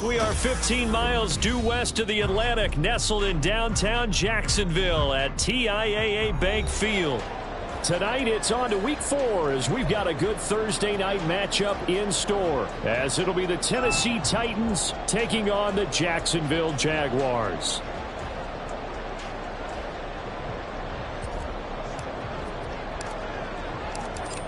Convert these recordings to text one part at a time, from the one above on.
We are 15 miles due west of the Atlantic, nestled in downtown Jacksonville at TIAA Bank Field. Tonight, it's on to Week 4 as we've got a good Thursday night matchup in store, as it'll be the Tennessee Titans taking on the Jacksonville Jaguars.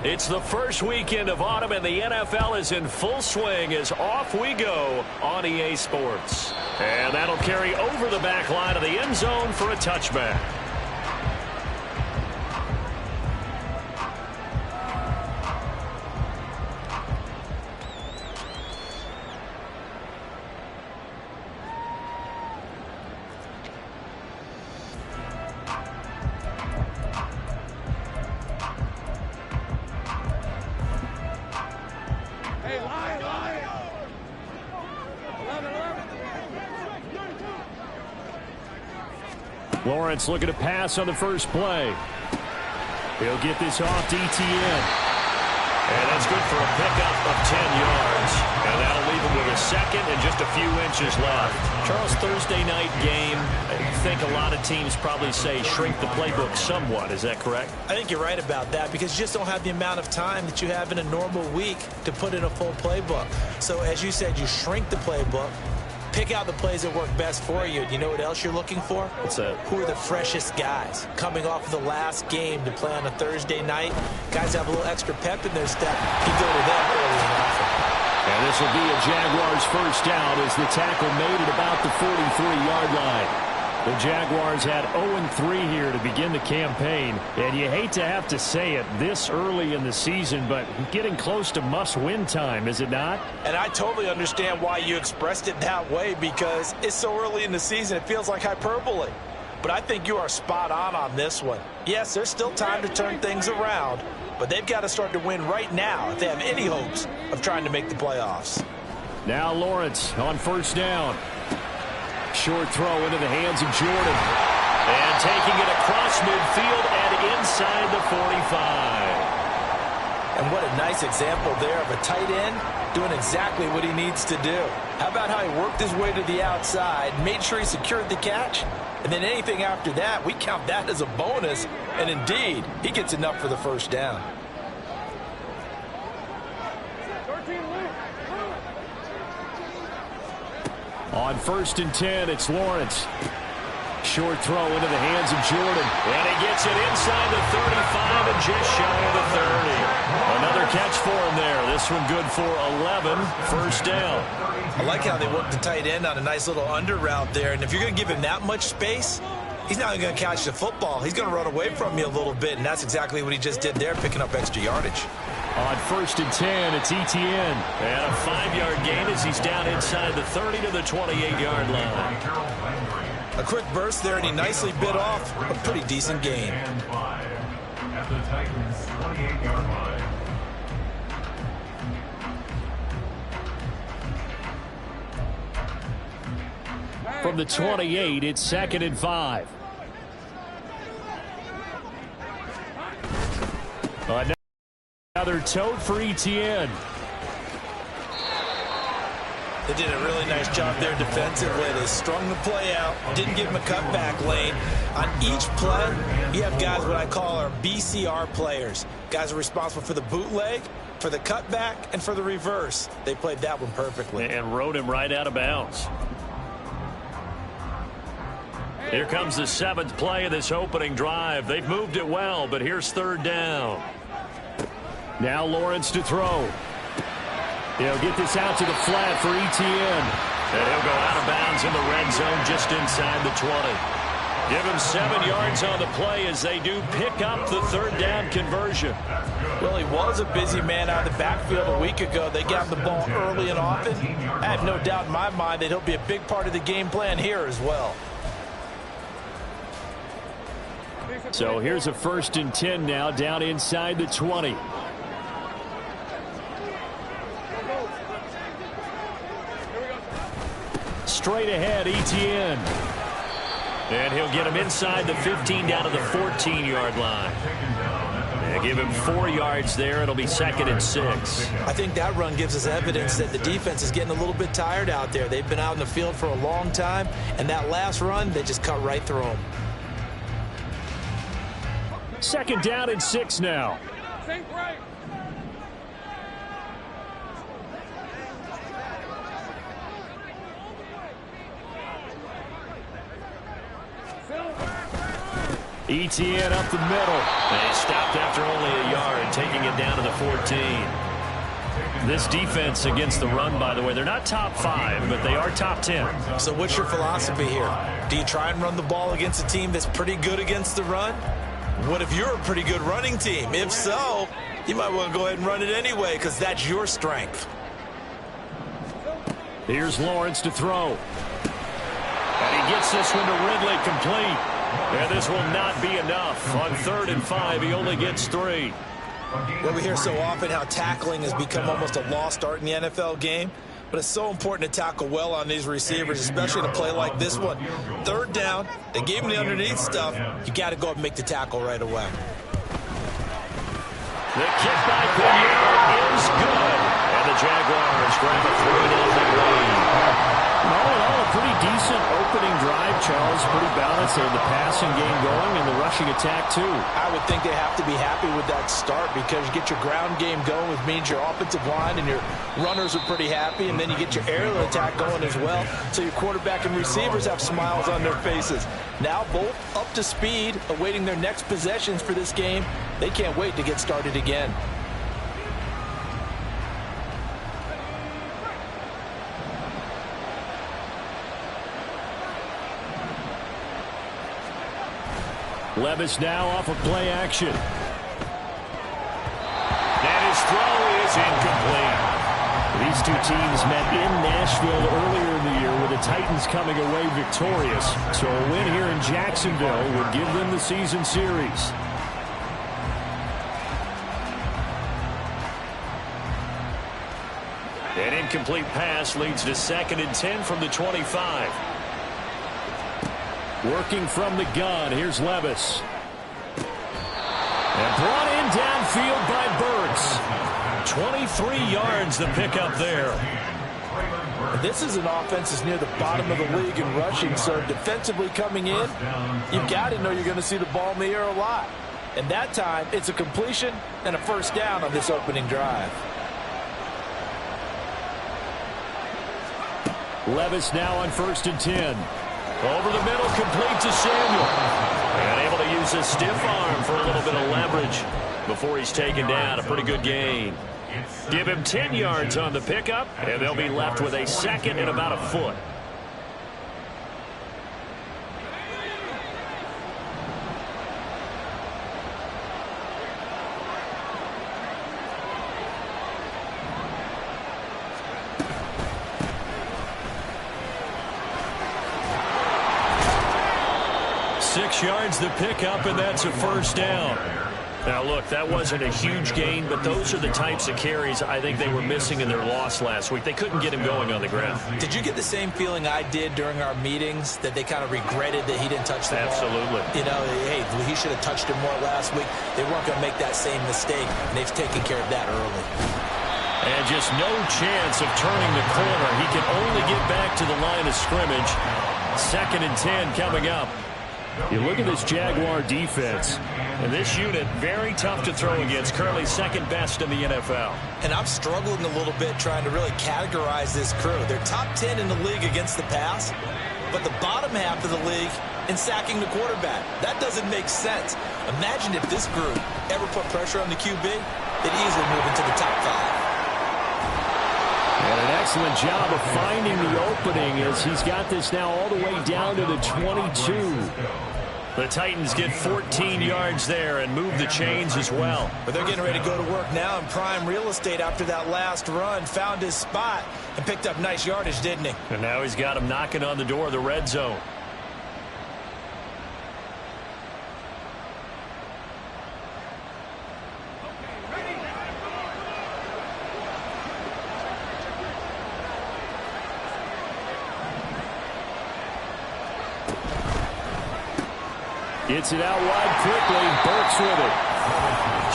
It's the first weekend of autumn, and the NFL is in full swing as off we go on EA Sports. And that'll carry over the back line of the end zone for a touchback. Lawrence looking to pass on the first play. He'll get this off to Etienne. And that's good for a pickup of 10 yards. And that'll leave him with a second and just a few inches left. Charles, Thursday night game, I think a lot of teams probably say shrink the playbook somewhat. Is that correct? I think you're right about that because you just don't have the amount of time that you have in a normal week to put in a full playbook. So as you said, you shrink the playbook. Pick out the plays that work best for you. You know what else you're looking for? What's that? Who are the freshest guys? Coming off of the last game to play on a Thursday night, guys have a little extra pep in their step. You go to them early and often. And this will be a Jaguars first down as the tackle made at about the 43-yard line. The Jaguars had 0-3 here to begin the campaign, and you hate to have to say it this early in the season, but getting close to must-win time, is it not? And I totally understand why you expressed it that way because it's so early in the season, it feels like hyperbole. But I think you are spot on this one. Yes, there's still time to turn things around, but they've got to start to win right now if they have any hopes of trying to make the playoffs. Now Lawrence on first down. Short throw into the hands of Jordan. And taking it across midfield and inside the 45. And what a nice example there of a tight end doing exactly what he needs to do. How about how he worked his way to the outside, made sure he secured the catch, and then anything after that, we count that as a bonus. And indeed, he gets enough for the first down. On first and 10, it's Lawrence. Short throw into the hands of Jordan. And he gets it inside the 35 and just shy of the 30. Another catch for him there. This one good for 11. First down. I like how they work the tight end on a nice little under route there. And if you're going to give him that much space, he's not going to catch the football. He's going to run away from you a little bit. And that's exactly what he just did there, picking up extra yardage. On first and 10, it's Etienne. And a 5-yard gain as he's down inside the 30 to the 28-yard line. A quick burst there, and he nicely bit off a pretty decent gain. At the Titans' 28-yard line. From the 28, it's 2nd and 5. Another tote for Etienne. They did a really nice job there defensively. They strung the play out, didn't give him a cutback lane. On each play, you have guys what I call our BCR players. Guys are responsible for the bootleg, for the cutback, and for the reverse. They played that one perfectly. And rode him right out of bounds. Here comes the 7th play of this opening drive. They've moved it well, but here's 3rd down. Now Lawrence to throw. He'll get this out to the flat for Etienne. And he'll go out of bounds in the red zone just inside the 20. Give him 7 yards on the play as they do pick up the 3rd down conversion. Well, he was a busy man out of the backfield a week ago. They got him the ball early and often. I have no doubt in my mind that he'll be a big part of the game plan here as well. So here's a 1st and 10 now down inside the 20. straight ahead, Etienne. And he'll get him inside the 15 down to the 14-yard line. They give him 4 yards there. It'll be 2nd and 6. I think that run gives us evidence that the defense is getting a little bit tired out there. They've been out in the field for a long time, and that last run, they just cut right through them. 2nd down and 6 now. Etienne up the middle. They stopped after only a yard, taking it down to the 14. This defense against the run, by the way, they're not top 5, but they are top 10. So what's your philosophy here? Do you try and run the ball against a team that's pretty good against the run? What if you're a pretty good running team? If so, you might want to go ahead and run it anyway because that's your strength. Here's Lawrence to throw. And he gets this one to Ridley complete. And this will not be enough. On 3rd and 5, he only gets 3. Well, we hear so often how tackling has become almost a lost art in the NFL game. But it's so important to tackle well on these receivers, especially in a play like this one. 3rd down, they gave him the underneath stuff. You got to go up and make the tackle right away. The kick by Pinheiro is good. And the Jaguars grab a 3-0 lead. All in all, a pretty decent opening drive, Charles. Pretty balanced. They had the passing game going and the rushing attack, too. I would think they have to be happy with that start because you get your ground game going, which means your offensive line and your runners are pretty happy, and then you get your aerial attack going as well, so your quarterback and receivers have smiles on their faces. Now both up to speed, awaiting their next possessions for this game. They can't wait to get started again. Levis now off of play action. And his throw is incomplete. These two teams met in Nashville earlier in the year with the Titans coming away victorious. So a win here in Jacksonville would give them the season series. An incomplete pass leads to 2nd and 10 from the 25. Working from the gun, here's Levis. And brought in downfield by Burks. 23 yards the pickup there. This is an offense that's near the bottom of the league in rushing, so defensively coming in, you've got to know you're going to see the ball in the air a lot. And that time, it's a completion and a 1st down on this opening drive. Levis now on 1st and 10. Over the middle, complete to Samuel. And able to use his stiff arm for a little bit of leverage before he's taken down. A pretty good gain. Give him 10 yards on the pickup, and they'll be left with a 2nd and about a foot. Yards the pickup, and that's a 1st down. Now, look, that wasn't a huge gain, but those are the types of carries I think they were missing in their loss last week. They couldn't get him going on the ground. Did you get the same feeling I did during our meetings, that they kind of regretted that he didn't touch the ball? Absolutely. You know, hey, he should have touched it more last week. They weren't going to make that same mistake, and they've taken care of that early. And just no chance of turning the corner. He can only get back to the line of scrimmage. 2nd and 10 coming up. You look at this Jaguar defense, and this unit, very tough to throw against, currently 2nd best in the NFL. And I'm struggling a little bit trying to really categorize this crew. They're top 10 in the league against the pass, but the bottom half of the league in sacking the quarterback. That doesn't make sense. Imagine if this group ever put pressure on the QB, they'd easily move into the top 5. And an excellent job of finding the opening as he's got this now all the way down to the 22. The Titans get 14 yards there and move the chains as well. But they're getting ready to go to work now in prime real estate after that last run. Found his spot and picked up nice yardage, didn't he? And now he's got him knocking on the door of the red zone. Gets it out wide quickly. Burks with it.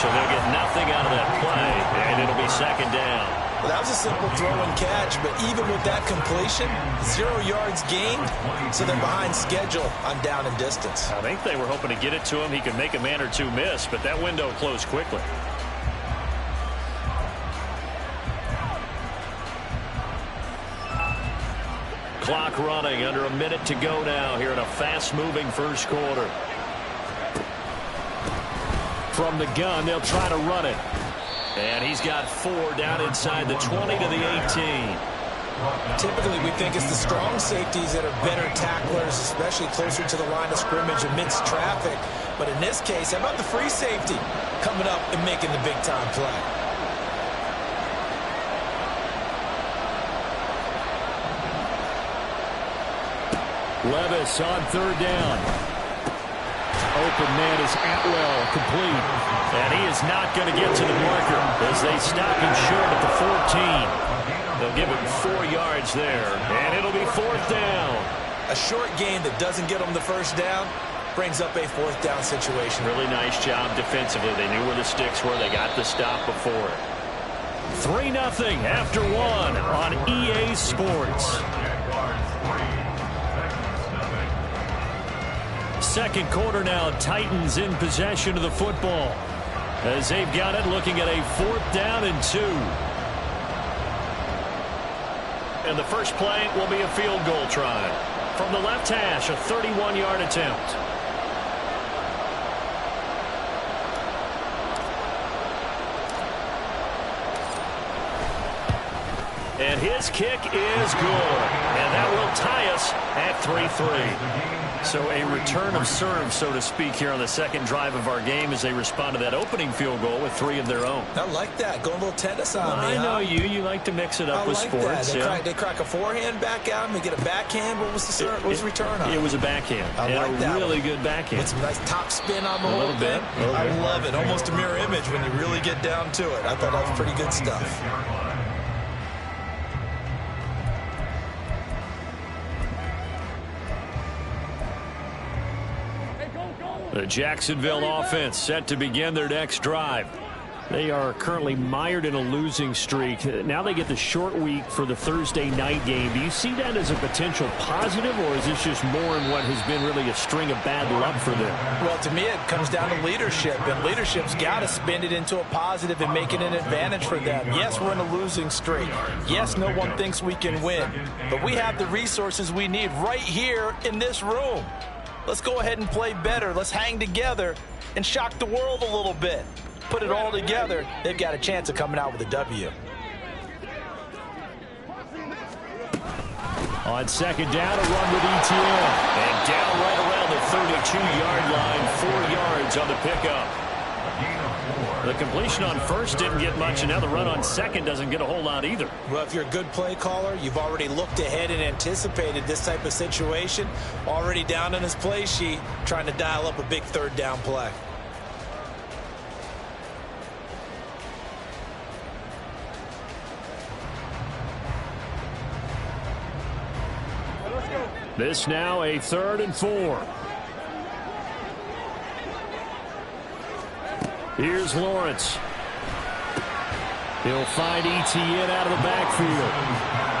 So they'll get nothing out of that play, and it'll be second down. Well, that was a simple throw and catch, but even with that completion, 0 yards gained, so they're behind schedule on down and distance. I think they were hoping to get it to him. He could make a man or two miss, but that window closed quickly. Clock running, under a minute to go now here in a fast-moving first quarter. From the gun, they'll try to run it. And he's got 4 down inside the 20 to the 18. Typically, we think it's the strong safeties that are better tacklers, especially closer to the line of scrimmage amidst traffic. But in this case, how about the free safety coming up and making the big-time play? Levis on third down. Open man is Atwell, complete. And he is not going to get to the marker as they stop him short at the 14. They'll give him 4 yards there, and it'll be 4th down. A short gain that doesn't get them the first down brings up a 4th down situation. Really nice job defensively. They knew where the sticks were. They got the stop before it. 3-0 after 1 on EA Sports. Second quarter now, Titans in possession of the football as they've got it, looking at a 4th down and 2. And the first play will be a field goal try. From the left hash, a 31-yard attempt. And his kick is good. And that will tie us at 3-3. So a return of serve, so to speak, here on the second drive of our game as they respond to that opening field goal with 3 of their own. I like that. Go a little tennis on me, I know you. You like to mix it up with sports. They crack a forehand back out and they get a backhand. What was the serve? What was the return on? It was a backhand. I like that. A really good backhand. With some nice top spin on the whole thing. I love it. Almost a mirror image when you really get down to it. I thought that was pretty good stuff. The Jacksonville offense set to begin their next drive. They are currently mired in a losing streak. Now they get the short week for the Thursday night game. Do you see that as a potential positive, or is this just more in what has been really a string of bad luck for them? Well, to me, it comes down to leadership, and leadership's got to spin it into a positive and make it an advantage for them. Yes, we're in a losing streak. Yes, no one thinks we can win, but we have the resources we need right here in this room. Let's go ahead and play better. Let's hang together and shock the world a little bit. Put it all together, they've got a chance of coming out with a W. On second down, a run with ETN. And down right around the 32-yard line, 4 yards on the pickup. The completion on first didn't get much, and now the run on second doesn't get a whole lot either. Well, if you're a good play caller, you've already looked ahead and anticipated this type of situation. Already down on his play sheet, trying to dial up a big 3rd down play. This now a 3rd and 4. Here's Lawrence. He'll find ETN out of the backfield.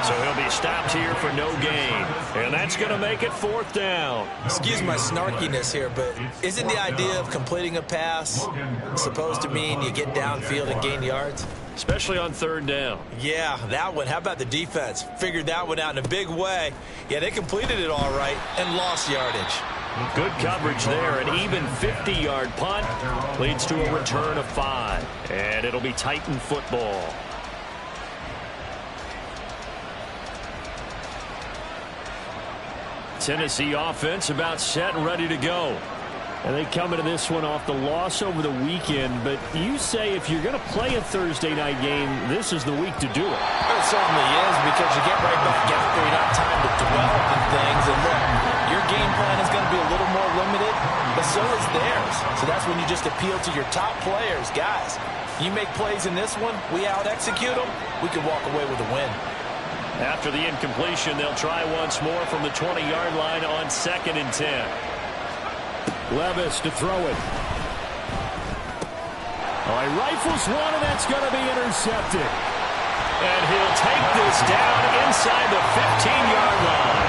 So he'll be stopped here for no gain. And that's going to make it 4th down. Excuse my snarkiness here, but isn't the idea of completing a pass supposed to mean you get downfield and gain yards? Especially on 3rd down. Yeah, that one. How about the defense? Figured that one out in a big way. Yeah, they completed it all right and lost yardage. Good coverage there. An even 50-yard punt leads to a return of 5. And it'll be Titan football. Tennessee offense about set and ready to go. And they come into this one off the loss over the weekend. But you say if you're going to play a Thursday night game, this is the week to do it. It certainly is, because you get right back after you have time to develop and things. And look, your game plan is going to be a little more limited, but so is theirs. So that's when you just appeal to your top players. Guys, you make plays in this one, we out-execute them, we can walk away with a win. After the incompletion, they'll try once more from the 20-yard line on 2nd and 10. Levis to throw it. Oh, he rifles one, and that's going to be intercepted. And he'll take this down inside the 15-yard line.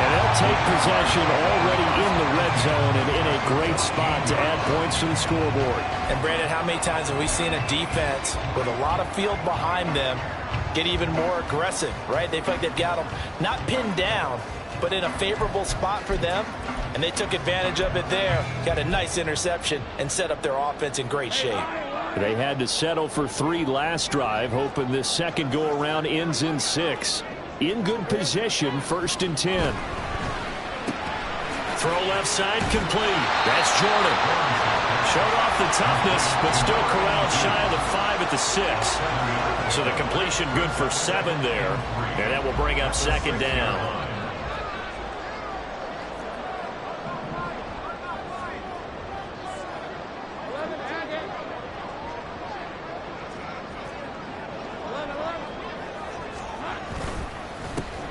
And they'll take possession already in the red zone and in a great spot to add points to the scoreboard. And, Brandon, how many times have we seen a defense with a lot of field behind them get even more aggressive, right? They feel like they've got them not pinned down, but in a favorable spot for them, and they took advantage of it there, got a nice interception, and set up their offense in great shape. They had to settle for 3 last drive, hoping this second go-around ends in 6. In good position, 1st and 10. Throw left side complete. That's Jordan. Showed off the toughness, but still corralled shy of the 5 at the 6. So the completion good for 7 there, and that will bring up 2nd down.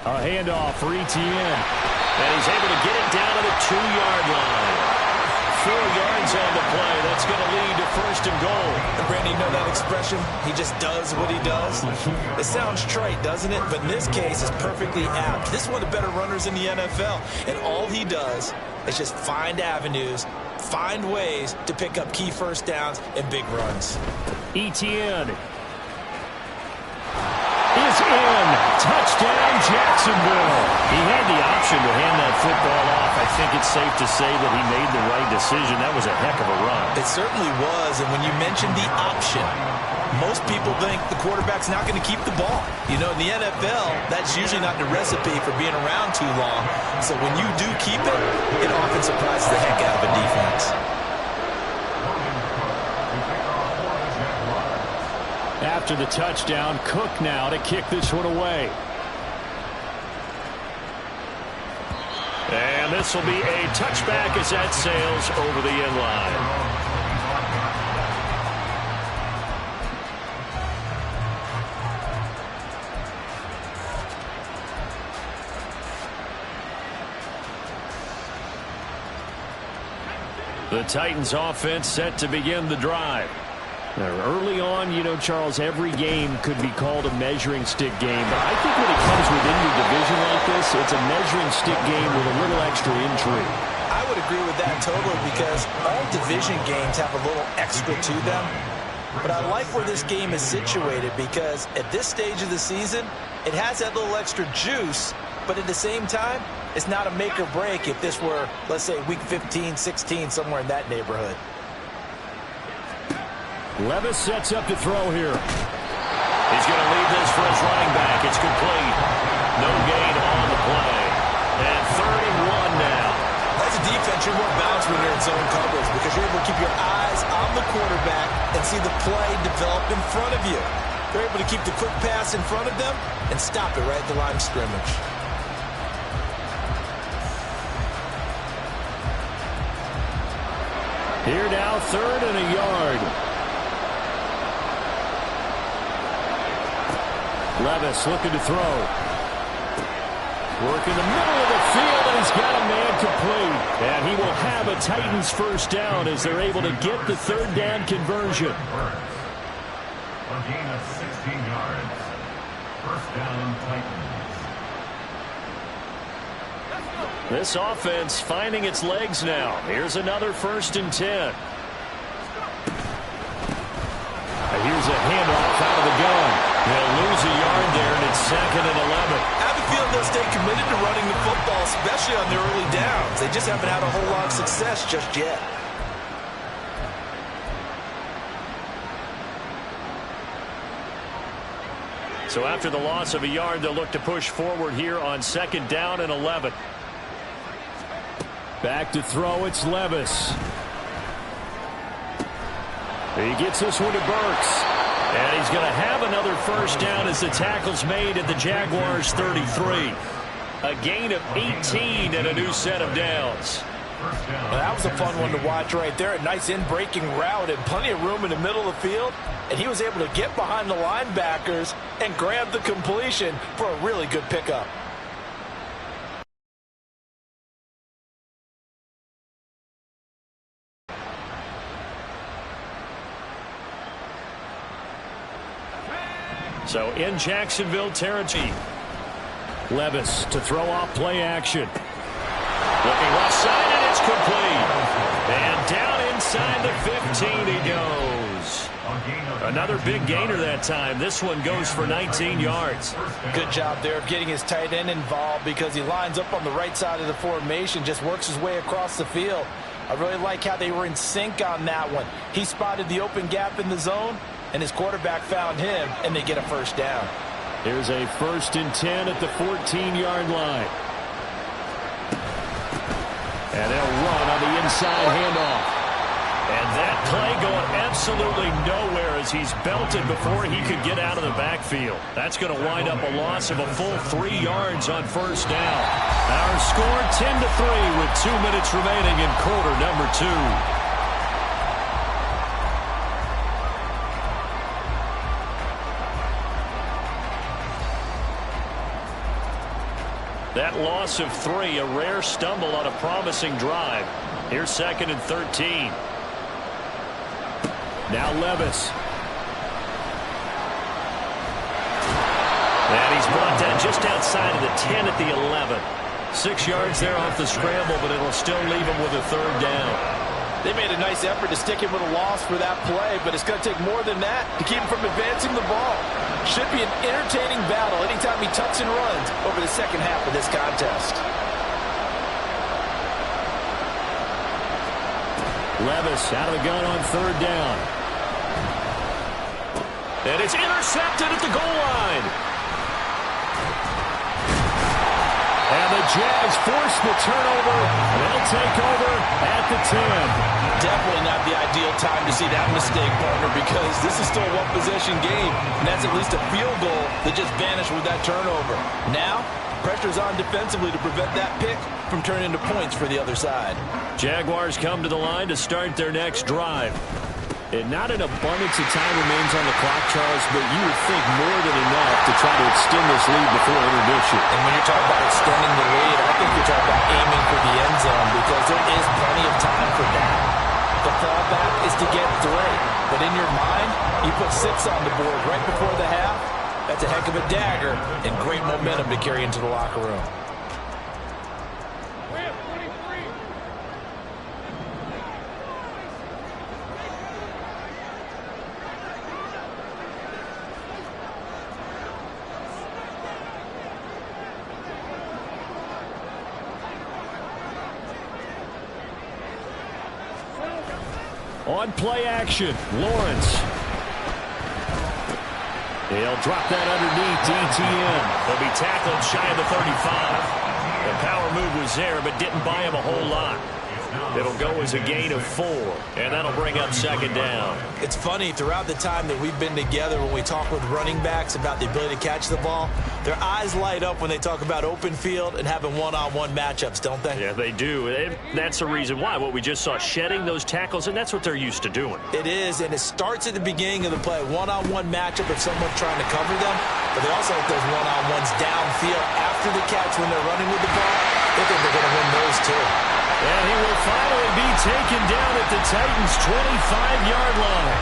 A handoff for Etienne. And he's able to get it down to the 2-yard line. 4 yards on the play. That's going to lead to 1st and goal. And Brandon, you know that expression? He just does what he does. It sounds trite, doesn't it? But in this case, it's perfectly apt. This is one of the better runners in the NFL. And all he does is just find avenues, find ways to pick up key 1st downs and big runs. Etienne is in. Touchdown, Jacksonville. He had the option to hand that football off. I think it's safe to say that he made the right decision. That was a heck of a run. It certainly was, and when you mentioned the option, most people think the quarterback's not going to keep the ball. You know, in the NFL, that's usually not the recipe for being around too long. So when you do keep it, it often surprises the heck out of a defense. After the touchdown, Cook now to kick this one away. And this will be a touchback as that sails over the end line. The Titans offense set to begin the drive. Now, early on, you know, Charles, every game could be called a measuring stick game. But I think when it comes within your division like this, it's a measuring stick game with a little extra intrigue. I would agree with that totally because all division games have a little extra to them. But I like where this game is situated because at this stage of the season, it has that little extra juice. But at the same time, it's not a make or break if this were, let's say, week 15, 16, somewhere in that neighborhood. Levis sets up to throw here. He's going to leave this for his running back. It's complete. No gain on the play. And 31 now. As a defense, you're more balanced when you're in zone coverage because you're able to keep your eyes on the quarterback and see the play develop in front of you. They're able to keep the quick pass in front of them and stop it right at the line of scrimmage. Here now, 3rd and a yard. Levis looking to throw. Work in the middle of the field, and he's got a man complete. And he will have a Titans 1st down as they're able to get the 3rd down conversion. A gain of 16 yards. 1st down, Titans. This offense finding its legs now. Here's another 1st and 10. Here's a handoff out of the gun. They'll lose a yard there, and it's 2nd and 11. I have a feeling they'll stay committed to running the football, especially on their early downs. They just haven't had a whole lot of success just yet. So after the loss of a yard, they'll look to push forward here on 2nd down and 11. Back to throw, it's Levis. He gets this one to Burks. And he's going to have another 1st down as the tackle's made at the Jaguars 33. A gain of 18 and a new set of downs. Well, that was a fun one to watch right there. A nice in-breaking route and plenty of room in the middle of the field. And he was able to get behind the linebackers and grab the completion for a really good pickup. So in Jacksonville territory. Levis to throw off play action. Looking left side, and it's complete. And down inside the 15 he goes. Another big gainer that time. This one goes for 19 yards. Good job there of getting his tight end involved because he lines up on the right side of the formation, just works his way across the field. I really like how they were in sync on that one. He spotted the open gap in the zone, and his quarterback found him, and they get a first down. Here's a 1st and 10 at the 14-yard line. And they'll run on the inside handoff. And that play going absolutely nowhere as he's belted before he could get out of the backfield. That's going to wind up a loss of a full 3 yards on first down. Our score 10-3 with 2 minutes remaining in quarter number 2. That loss of 3, a rare stumble on a promising drive. Here's 2nd and 13. Now Levis. And he's brought down just outside of the 10 at the 11. 6 yards there off the scramble, but it'll still leave him with a 3rd down. They made a nice effort to stick him with a loss for that play, but it's going to take more than that to keep him from advancing the ball. Should be an entertaining battle anytime he tucks and runs over the second half of this contest. Levis out of the gun on 3rd down. And it's intercepted at the goal line. And the Jags force the turnover. They'll take over at the 10. Definitely not the ideal time to see that mistake, partner, because this is still a one-possession game, and that's at least a field goal that just vanished with that turnover. Now, pressure's on defensively to prevent that pick from turning into points for the other side. Jaguars come to the line to start their next drive. And not an abundance of time remains on the clock, Charles, but you would think more than enough to try to extend this lead before intermission. And when you're talking about extending the lead, I think you're talking about aiming for the end zone because there is plenty of time for that. The fallback is to get 3. But in your mind, you put 6 on the board right before the half. That's a heck of a dagger and great momentum to carry into the locker room. On play action, Lawrence. He'll drop that underneath DTN. He'll be tackled shy of the 35. The power move was there, but didn't buy him a whole lot. It'll go as a gain of 4, and that'll bring up 2nd down. It's funny, throughout the time that we've been together, when we talk with running backs about the ability to catch the ball, their eyes light up when they talk about open field and having one-on-one matchups, don't they? Yeah, they do. And that's the reason why. What we just saw, shedding those tackles, and that's what they're used to doing. It is, and it starts at the beginning of the play. One-on-one matchup of someone trying to cover them, but they also have those one-on-ones downfield after the catch when they're running with the ball. They think they're going to win those too. And he will finally be taken down at the Titans' 25-yard line.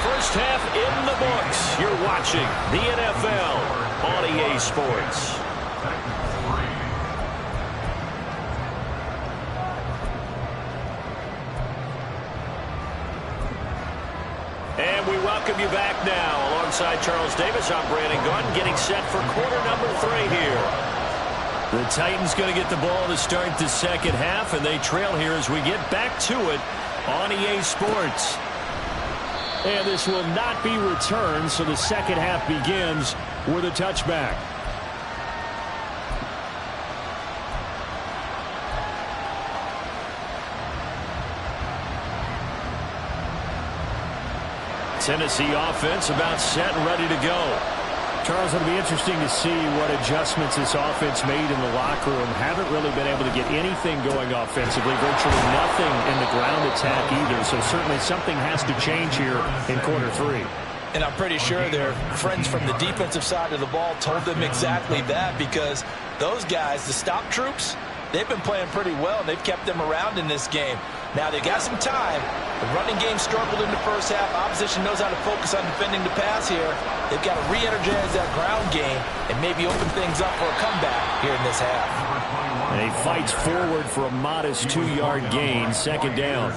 First half in the books. You're watching the NFL on EA Sports. And we welcome you back now. Alongside Charles Davis, I'm Brandon Gaudin, getting set for quarter number 3 here. The Titans going to get the ball to start the second half, and they trail here as we get back to it on EA Sports. And this will not be returned, so the second half begins with a touchback. Tennessee offense about set and ready to go. Charles, it'll be interesting to see what adjustments this offense made in the locker room. Haven't really been able to get anything going offensively, virtually nothing in the ground attack either. So certainly something has to change here in quarter 3. And I'm pretty sure their friends from the defensive side of the ball told them exactly that, because those guys, the stop troops, they've been playing pretty well, and they've kept them around in this game. Now, they've got some time. The running game struggled in the first half. Opposition knows how to focus on defending the pass here. They've got to re-energize that ground game and maybe open things up for a comeback here in this half. And he fights forward for a modest 2-yard gain, second down.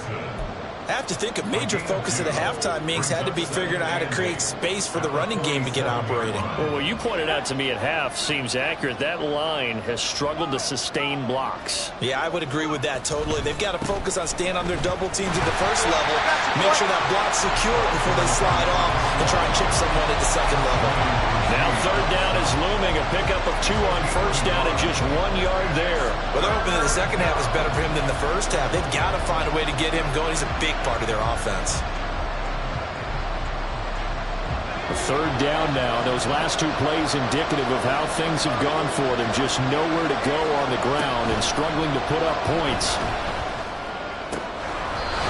I have to think a major focus of the halftime meetings had to be figuring out how to create space for the running game to get operating. Well, what you pointed out to me at half seems accurate. That line has struggled to sustain blocks. Yeah, I would agree with that totally. They've got to focus on staying on their double teams at the first level, make sure that block's secure before they slide off and try and chip someone at the second level. Now third down is looming. A pickup of 2 on first down and just 1 yard there. Well, they're hoping that the second half is better for him than the first half. They've got to find a way to get him going. He's a big part of their offense. Third down now. Those last 2 plays indicative of how things have gone for them. Just nowhere to go on the ground and struggling to put up points.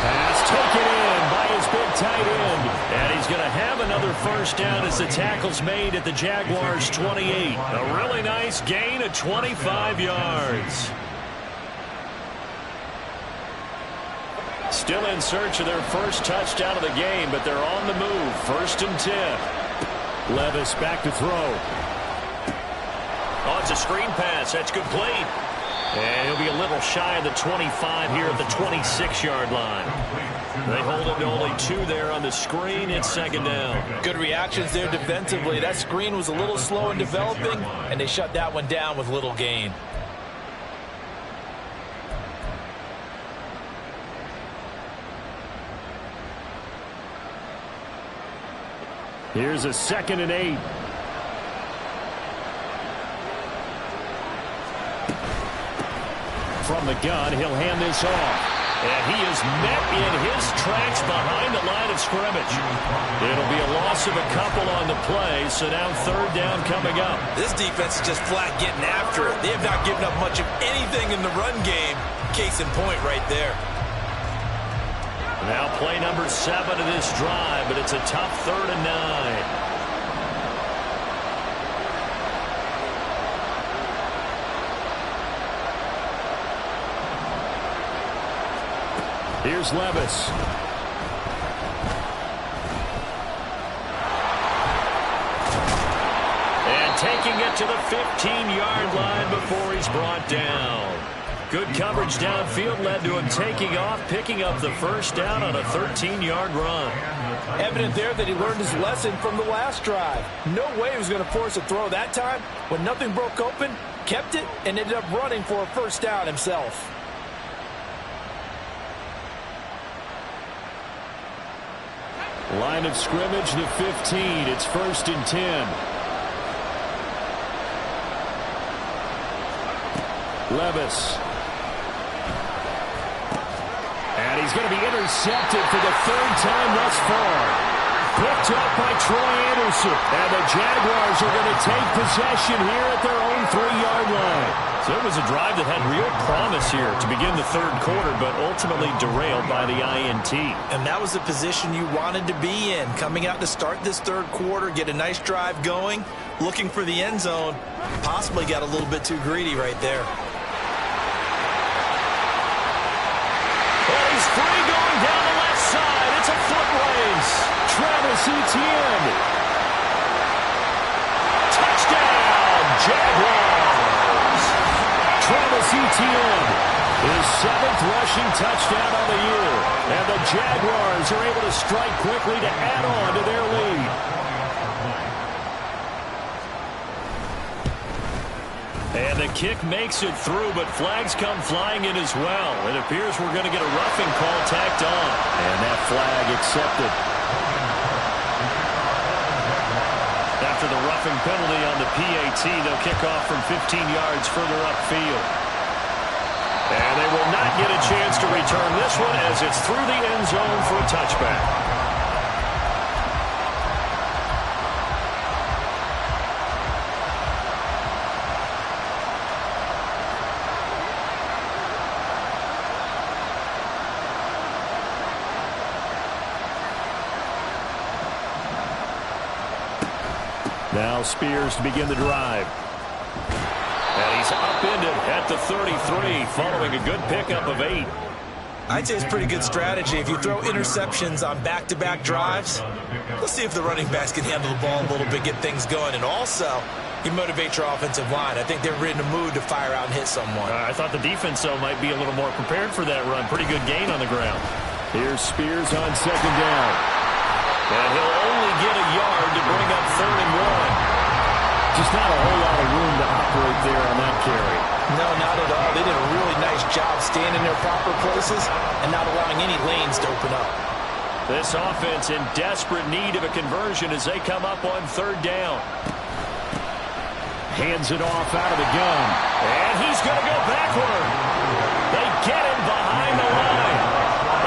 Pass taken in by his big tight end. And he's going to have another first down as the tackle's made at the Jaguars' 28. A really nice gain of 25 yards. Still in search of their first touchdown of the game, but they're on the move. 1st and 10. Levis back to throw. Oh, it's a screen pass. That's complete. And he'll be a little shy of the 25 here at the 26-yard line. They hold him to only 2 there on the screen. It's second down. Good reactions there defensively. That screen was a little slow in developing, and they shut that one down with little gain. Here's a 2nd and 8. From the gun, he'll hand this off. And he is met in his tracks behind the line of scrimmage. It'll be a loss of a couple on the play, so now third down coming up. This defense is just flat getting after it. They have not given up much of anything in the run game. Case in point right there. Now play number 7 of this drive, but it's a tough 3rd and 9. Here's Levis. And taking it to the 15-yard line before he's brought down. Good coverage downfield led to him taking off, picking up the first down on a 13-yard run. Evident there that he learned his lesson from the last drive. No way he was going to force a throw that time. When nothing broke open, kept it, and ended up running for a first down himself. Line of scrimmage, the 15. It's 1st and 10. Levis. And he's going to be intercepted for the 3rd time thus far. Picked up by Troy Anderson. And the Jaguars are going to take possession here at their own 3-yard line. So it was a drive that had real promise here to begin the 3rd quarter, but ultimately derailed by the INT. And that was the position you wanted to be in. Coming out to start this 3rd quarter, get a nice drive going, looking for the end zone. Possibly got a little bit too greedy right there. He's free going down the left side. It's a foot race. Travis Etienne. Touchdown, Jaguars. Travis Etienne, his 7th rushing touchdown on the year. And the Jaguars are able to strike quickly to add on to their lead. And the kick makes it through, but flags come flying in as well. It appears we're going to get a roughing call tacked on. And that flag accepted. After the roughing penalty on the PAT, they'll kick off from 15 yards further upfield. And they will not get a chance to return this one as it's through the end zone for a touchback. Now Spears to begin the drive. And he's upended at the 33 following a good pickup of 8. I'd say it's pretty good strategy. If you throw interceptions on back-to-back drives, let's see if the running backs can handle the ball a little bit, get things going. And also, you motivate your offensive line. I think they're in a mood to fire out and hit someone. I thought the defense, though, might be a little more prepared for that run. Pretty good gain on the ground. Here's Spears on 2nd down. And he'll only get a yard to bring up 3rd and 1. Just not a whole lot of room to operate there on that carry. No, not at all. They did a really nice job staying in their proper places and not allowing any lanes to open up. This offense in desperate need of a conversion as they come up on 3rd down. Hands it off out of the gun. And he's going to go backward. They get him behind the line.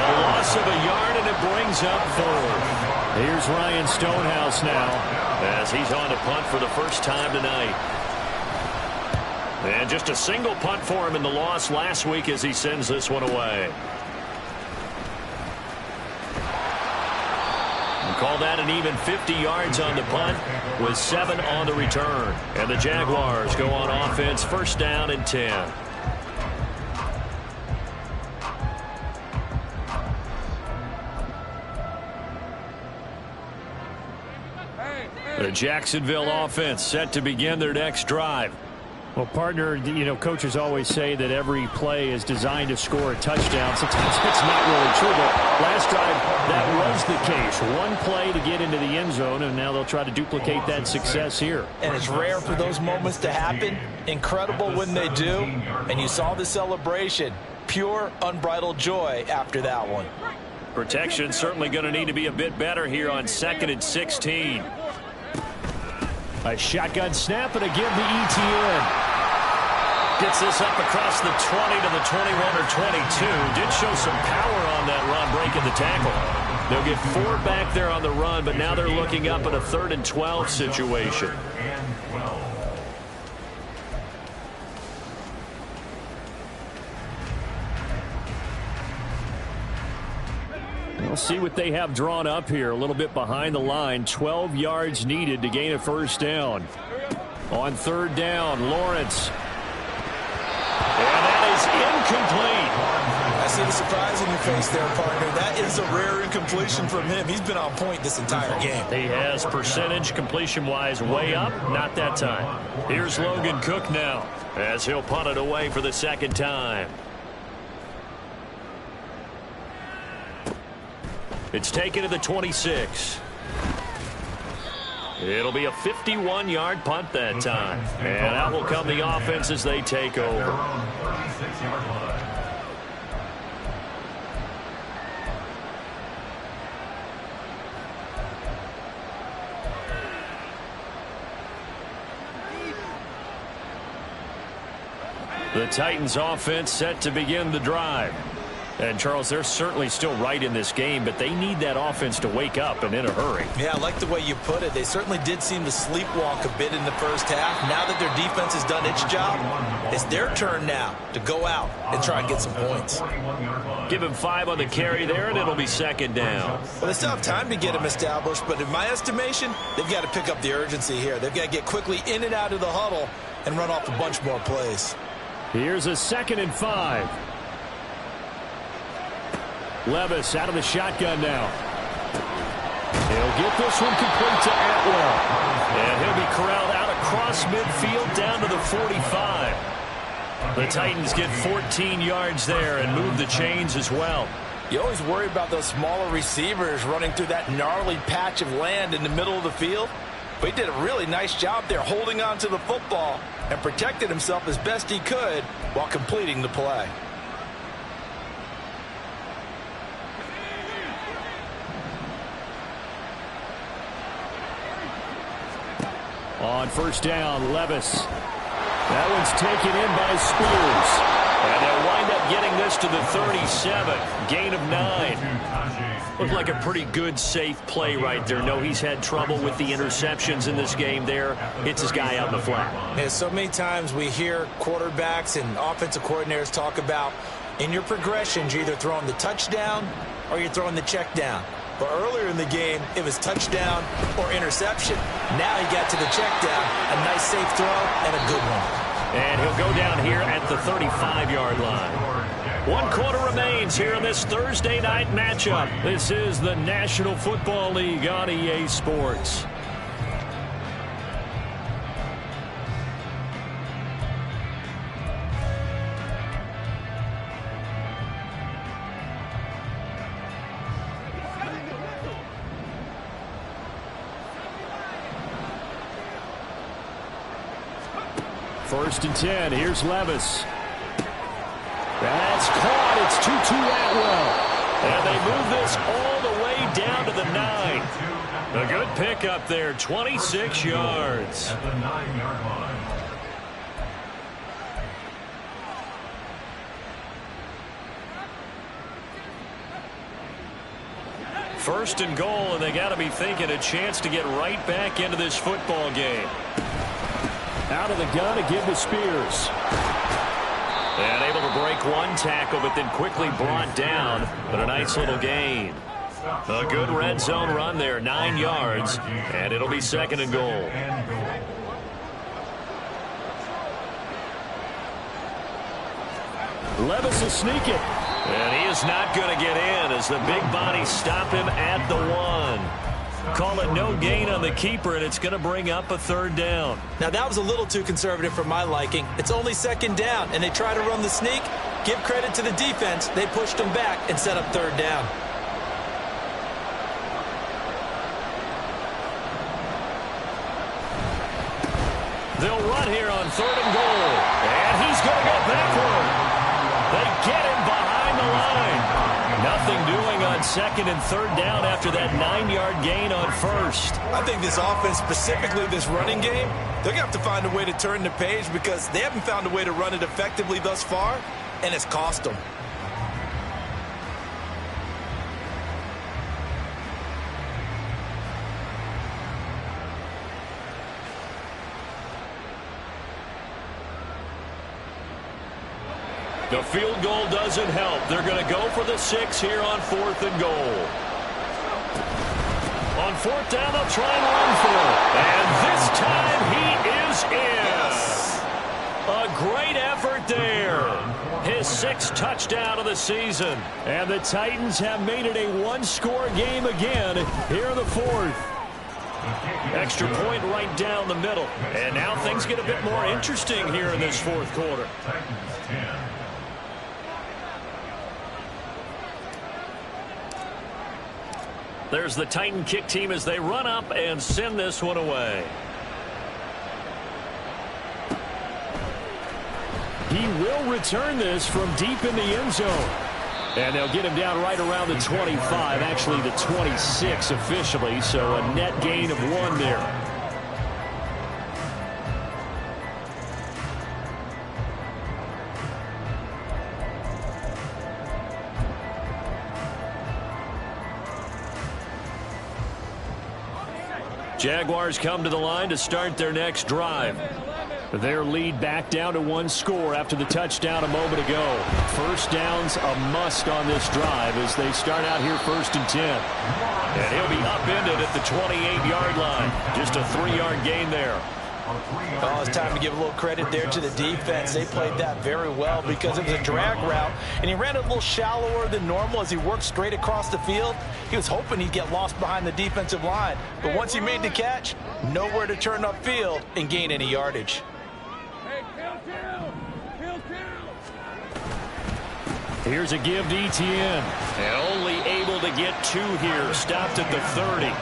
A loss of a yard, and it brings up 4th. Here's Ryan Stonehouse now as he's on to punt for the first time tonight. And just a single punt for him in the loss last week as he sends this one away. And call that an even 50 yards on the punt with 7 on the return. And the Jaguars go on offense, 1st down and 10. The Jacksonville offense set to begin their next drive. Well, partner, you know, coaches always say that every play is designed to score a touchdown. Sometimes it's not really true, but last drive, that was the case. One play to get into the end zone, and now they'll try to duplicate that success here. And it's rare for those moments to happen. Incredible when they do. And you saw the celebration. Pure, unbridled joy after that one. Protection certainly going to need to be a bit better here on 2nd and 16. A shotgun snap and again to Etienne. Gets this up across the 20 to the 21 or 22. Did show some power on that run, breaking the tackle. They'll get 4 back there on the run, but now they're looking up at a 3rd and 12 situation. We'll see what they have drawn up here. A little bit behind the line. 12 yards needed to gain a 1st down. On 3rd down, Lawrence. And that is incomplete. I see the surprise in your face there, partner. That is a rare incompletion from him. He's been on point this entire game. He has percentage completion-wise way up. Not that time. Here's Logan Cook now as he'll punt it away for the 2nd time. It's taken to the 26. It'll be a 51-yard punt that time. And out will come the offense as they take over. The Titans offense set to begin the drive. And, Charles, they're certainly still right in this game, but they need that offense to wake up and in a hurry. Yeah, I like the way you put it. They certainly did seem to sleepwalk a bit in the first half. Now that their defense has done its job, it's their turn now to go out and try and get some points. Give him 5 on the carry there, and it'll be 2nd down. Well, they still have time to get him established, but in my estimation, they've got to pick up the urgency here. They've got to get quickly in and out of the huddle and run off a bunch more plays. Here's a 2nd and 5. Levis out of the shotgun now. He'll get this one complete to Atwell. And he'll be corralled out across midfield down to the 45. The Titans get 14 yards there and move the chains as well. You always worry about those smaller receivers running through that gnarly patch of land in the middle of the field. But he did a really nice job there holding on to the football and protected himself as best he could while completing the play. On 1st down, Levis. That one's taken in by Spears. And they'll wind up getting this to the 37. Gain of 9. Looked like a pretty good, safe play right there. No, he's had trouble with the interceptions in this game there. Hits his guy out in the flat. Yeah, so many times we hear quarterbacks and offensive coordinators talk about in your progressions, you're either throwing the touchdown or you're throwing the check down. But earlier in the game, it was touchdown or interception. Now he got to the check down. A nice safe throw and a good one. And he'll go down here at the 35-yard line. 1 quarter remains here in this Thursday night matchup. This is the National Football League on EA Sports. First and 10. Here's Levis. That's caught. It's Tutu Atwell. And they move this all the way down to the 9. A good pickup there. 26 yards. At the 9-yard line. First and goal, and they got to be thinking a chance to get right back into this football game. Out of the gun to give to Spears. And able to break one tackle, but then quickly brought down. But a nice little gain. A good red zone run there, 9 yards. And it'll be second and goal. Levis will sneak it. And he is not going to get in as the big bodies stop him at the 1. Call it no gain on the keeper, and it's going to bring up a third down. Now, that was a little too conservative for my liking. It's only second down, and they try to run the sneak. Give credit to the defense. They pushed them back and set up third down. They'll run here on third and goal. And he's going to go backward. They get him behind the line. Nothing doing on second and third down after that 9-yard gain on first. I think this offense, specifically this running game, they're going to have to find a way to turn the page because they haven't found a way to run it effectively thus far, and it's cost them. The field goal doesn't help. They're going to go for the 6 here on 4th and goal. On 4th down, they'll try and run for it. And this time he is in. A great effort there. His 6th touchdown of the season. And the Titans have made it a 1-score game again here in the 4th. Extra point right down the middle. And now things get a bit more interesting here in this 4th quarter. Titans 10. There's the Titan kick team as they run up and send this one away. He will return this from deep in the end zone. And they'll get him down right around the 25, actually the 26 officially, so a net gain of 1 there. Jaguars come to the line to start their next drive. Their lead back down to 1 score after the touchdown a moment ago. First down's a must on this drive as they start out here 1st and 10. And he'll be upended at the 28-yard line. Just a 3-yard gain there. Oh, it's time to give a little credit there to the defense. They played that very well because it was a drag route, and he ran it a little shallower than normal as he worked straight across the field. He was hoping he'd get lost behind the defensive line, but once he made the catch, nowhere to turn upfield and gain any yardage. Here's a give to Etienne. And only able to get 2 here. Stopped at the 30.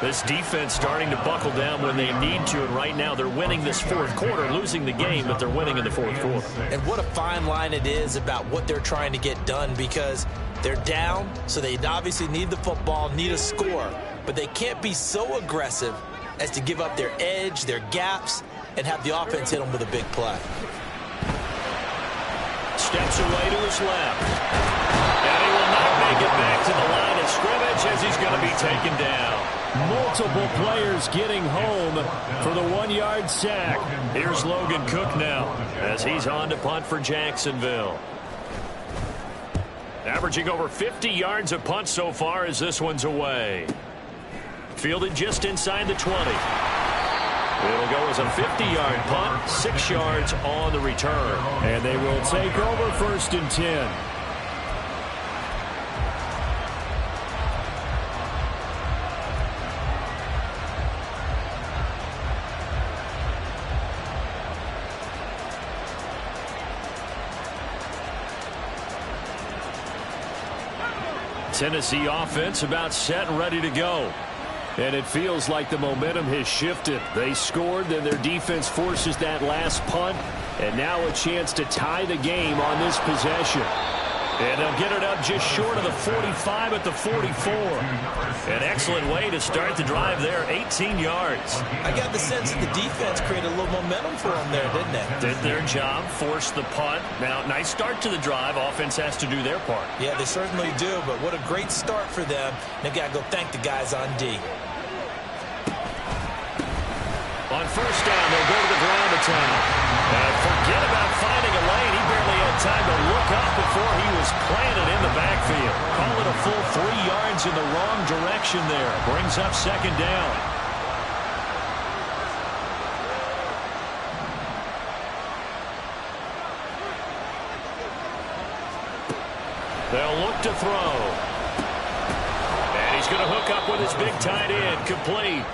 This defense starting to buckle down when they need to, and right now they're winning this 4th quarter, losing the game, but they're winning in the 4th quarter. And what a fine line it is about what they're trying to get done because they're down, so they obviously need the football, need a score, but they can't be so aggressive as to give up their edge, their gaps, and have the offense hit them with a big play. Steps away to his left. And he will not make it back to the line of scrimmage as he's going to be taken down. Multiple players getting home for the 1-yard sack. Here's Logan Cook now as he's on to punt for Jacksonville. Averaging over 50 yards a punt so far as this one's away. Fielded just inside the 20. It'll go as a 50-yard punt, 6 yards on the return. And they will take over 1st and 10. Tennessee offense about set and ready to go. And it feels like the momentum has shifted. They scored, then their defense forces that last punt. And now a chance to tie the game on this possession. And they'll get it up just short of the 45 at the 44. An excellent way to start the drive there, 18 yards. I got the sense that the defense created a little momentum for them there, didn't they? Did their job, forced the punt. Now, nice start to the drive. Offense has to do their part. Yeah, they certainly do, but what a great start for them. They got to go thank the guys on D. On 1st down, they'll go to the ground attack. And forget about finding a lane. He barely had time to look up before he was planted in the backfield. Call it a full 3 yards in the wrong direction there. Brings up 2nd down. They'll look to throw. And he's going to hook up with his big tight end. Complete.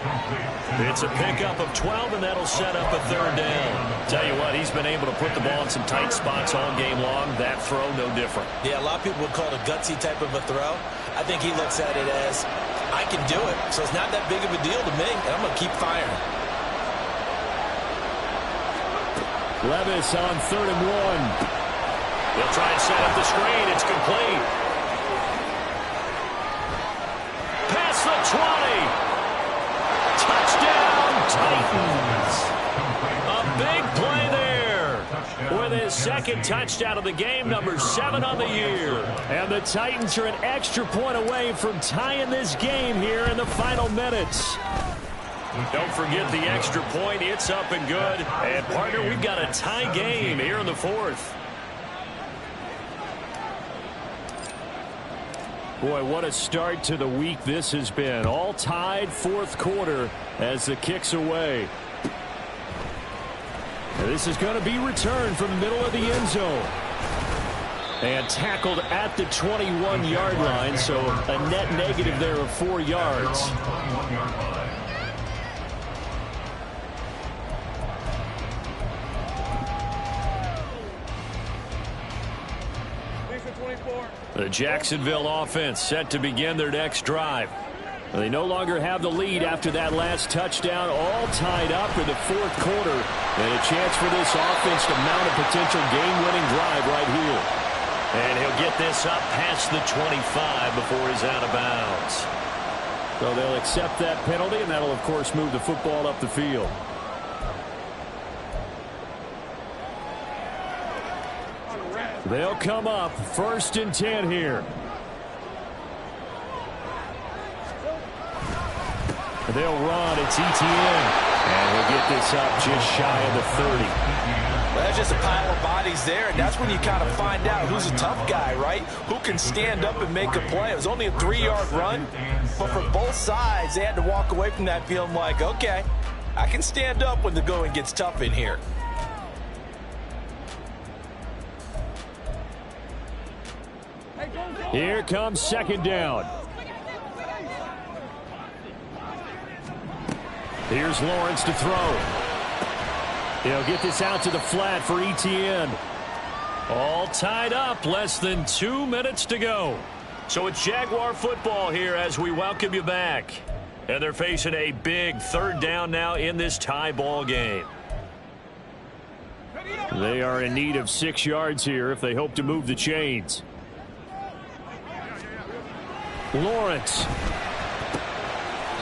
It's a pickup of 12, and that'll set up a 3rd down. Tell you what, he's been able to put the ball in some tight spots all game long. That throw, no different. Yeah, a lot of people would call it a gutsy type of a throw. I think he looks at it as, I can do it, so it's not that big of a deal to me, and I'm going to keep firing. Levis on 3rd and 1. They'll try and set up the screen. It's complete. Past the 20. Touchdown, Titans. A big play there. With his 2nd touchdown of the game, number 7 on the year. And the Titans are an extra point away from tying this game here in the final minutes. Don't forget the extra point. It's up and good. And, partner, we've got a tie game here in the 4th. Boy, what a start to the week this has been. All tied 4th quarter as the kick's away. And this is going to be returned from the middle of the end zone. And tackled at the 21-yard line, so a net negative there of 4 yards. The Jacksonville offense set to begin their next drive. They no longer have the lead after that last touchdown, all tied up in the 4th quarter. And a chance for this offense to mount a potential game-winning drive right here. And he'll get this up past the 25 before he's out of bounds. So they'll accept that penalty, and that'll, of course, move the football up the field. They'll come up 1st and 10 here. They'll run. It's Etienne. And he'll get this up just shy of the 30. Well, that's just a pile of bodies there, and that's when you kind of find out who's a tough guy, right? Who can stand up and make a play. It was only a 3-yard run, but for both sides, they had to walk away from that feeling like, okay, I can stand up when the going gets tough in here. Here comes 2nd down. Here's Lawrence to throw. He'll get this out to the flat for Etienne. All tied up, less than 2 minutes to go. So it's Jaguar football here as we welcome you back. And they're facing a big 3rd down now in this tie ball game. They are in need of 6 yards here if they hope to move the chains. Lawrence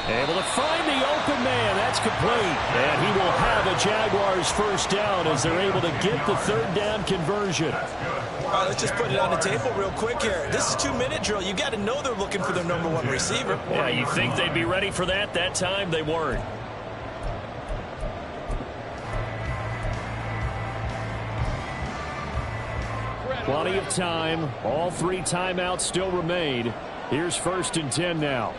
able to find the open man. That's complete. And he will have a Jaguars 1st down as they're able to get the 3rd down conversion. All right, let's just put it on the table real quick here. This is 2-minute drill. You got to know they're looking for their number 1 receiver. Yeah, you think they'd be ready for that? That time they weren't. Plenty of time. All 3 timeouts still remain. Here's 1st and 10 now.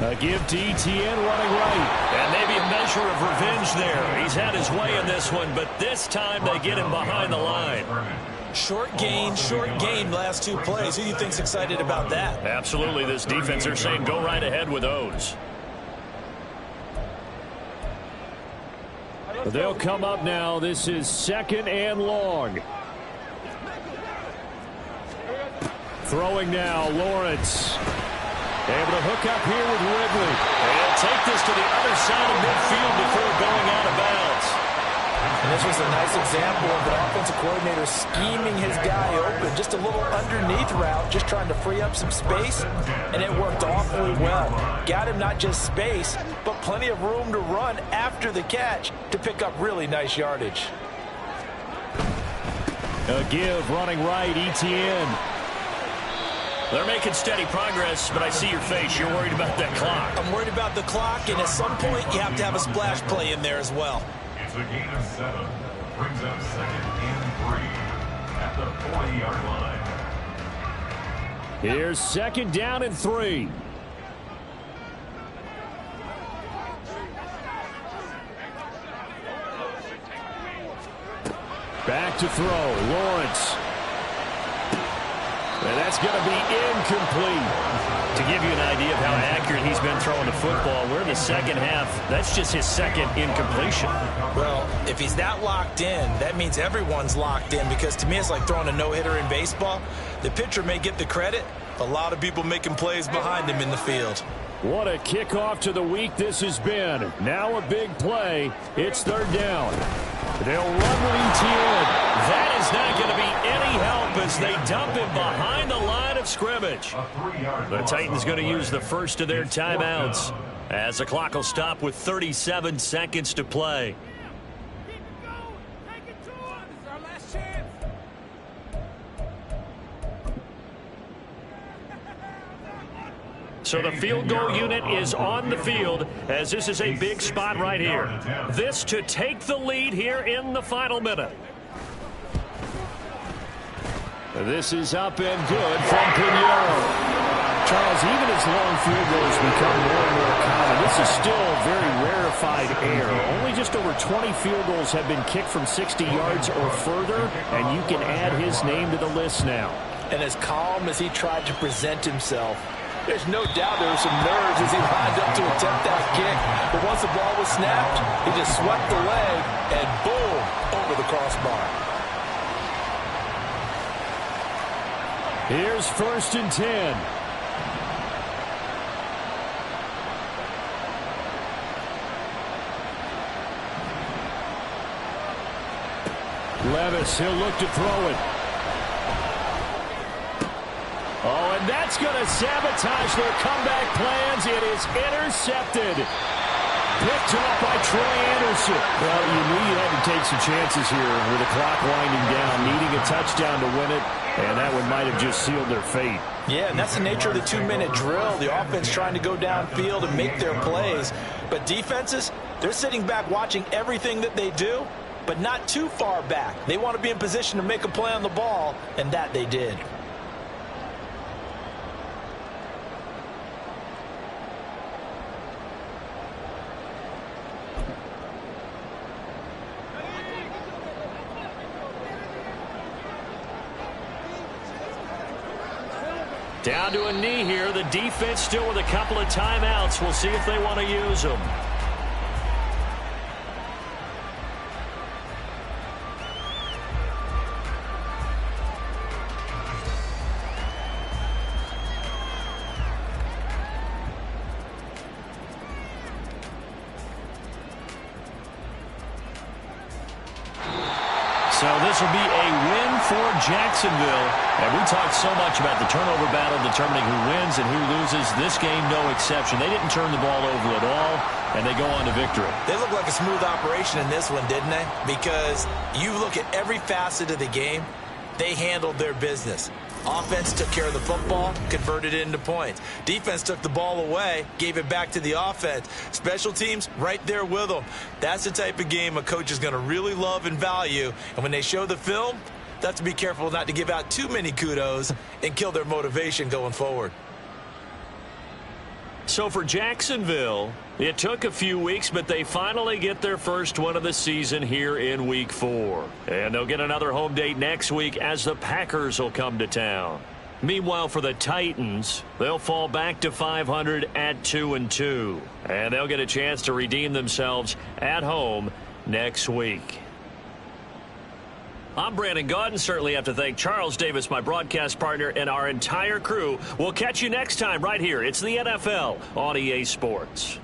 A give to Etienne running right. And maybe a measure of revenge there. He's had his way in this one, but this time they get him behind the line. Short gain, last two plays. Who do you think's excited about that? Absolutely. This defense, they're saying go right ahead with those. They'll come up now. This is 2nd and long. Throwing now, Lawrence. Able to hook up here with Ridley. They'll take this to the other side of midfield before going out of bounds. And this was a nice example of the offensive coordinator scheming his guy open. Just a little underneath route, just trying to free up some space, and it worked awfully well. Got him not just space, but plenty of room to run after the catch to pick up really nice yardage. A give running right, Etienne. They're making steady progress, but I see your face. You're worried about that clock. I'm worried about the clock, and at some point, you have to have a splash play in there as well. It's a gain of 7. Brings up 2nd and 3 at the 40-yard line. Here's 2nd down and 3. Back to throw. Lawrence. And that's going to be incomplete. To give you an idea of how accurate he's been throwing the football, we're in the second half. That's just his 2nd incompletion. Well, if he's that locked in, that means everyone's locked in, because to me it's like throwing a no-hitter in baseball. The pitcher may get the credit. A lot of people making plays behind him in the field. What a kickoff to the week this has been. Now a big play. It's 3rd down. They'll run with Etienne. That is not going to be any help as they dump him behind the line of scrimmage. The Titans going to use the first of their timeouts as the clock will stop with 37 seconds to play. So the field goal unit is on the field as this is a big spot right here. This to take the lead here in the final minute. This is up and good from Pinheiro. Charles, even as long field goals become more and more common, this is still very rarefied air. Only just over 20 field goals have been kicked from 60 yards or further, and you can add his name to the list now. And as calm as he tried to present himself, there's no doubt there were some nerves as he lined up to attempt that kick. But once the ball was snapped, he just swept the leg and boom, over the crossbar. Here's 1st and 10. Levis, he'll look to throw it. Oh, and that's going to sabotage their comeback plans. It is intercepted. Picked up by Troy Anderson. Well, you knew you had to take some chances here with the clock winding down, needing a touchdown to win it, and that one might have just sealed their fate. Yeah, and that's the nature of the 2-minute drill. The offense trying to go downfield and make their plays. But defenses, they're sitting back watching everything that they do, but not too far back. They want to be in position to make a play on the ball, and that they did. Down to a knee here. The defense still with a couple of timeouts. We'll see if they want to use them. So this will be a win for Jacksonville. And we talked so much about the turnover battle determining who wins and who loses. This game, no exception. They didn't turn the ball over at all, and they go on to victory. They look like a smooth operation in this one, didn't they? Because you look at every facet of the game, they handled their business. Offense took care of the football, converted it into points. Defense took the ball away, gave it back to the offense. Special teams, right there with them. That's the type of game a coach is going to really love and value. And when they show the film, they have to be careful not to give out too many kudos and kill their motivation going forward. So for Jacksonville, it took a few weeks, but they finally get their first one of the season here in Week 4. And they'll get another home date next week as the Packers will come to town. Meanwhile, for the Titans, they'll fall back to 500 at 2-2. And they'll get a chance to redeem themselves at home next week. I'm Brandon Gaudin. Certainly have to thank Charles Davis, my broadcast partner, and our entire crew. We'll catch you next time right here. It's the NFL on EA Sports.